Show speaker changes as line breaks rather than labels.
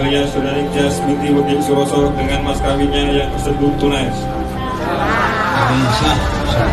saya Saudari Jasmiti Weding Suroso dengan mas kawinnya yang tersebut tunai.
Amin. Sah. Sah.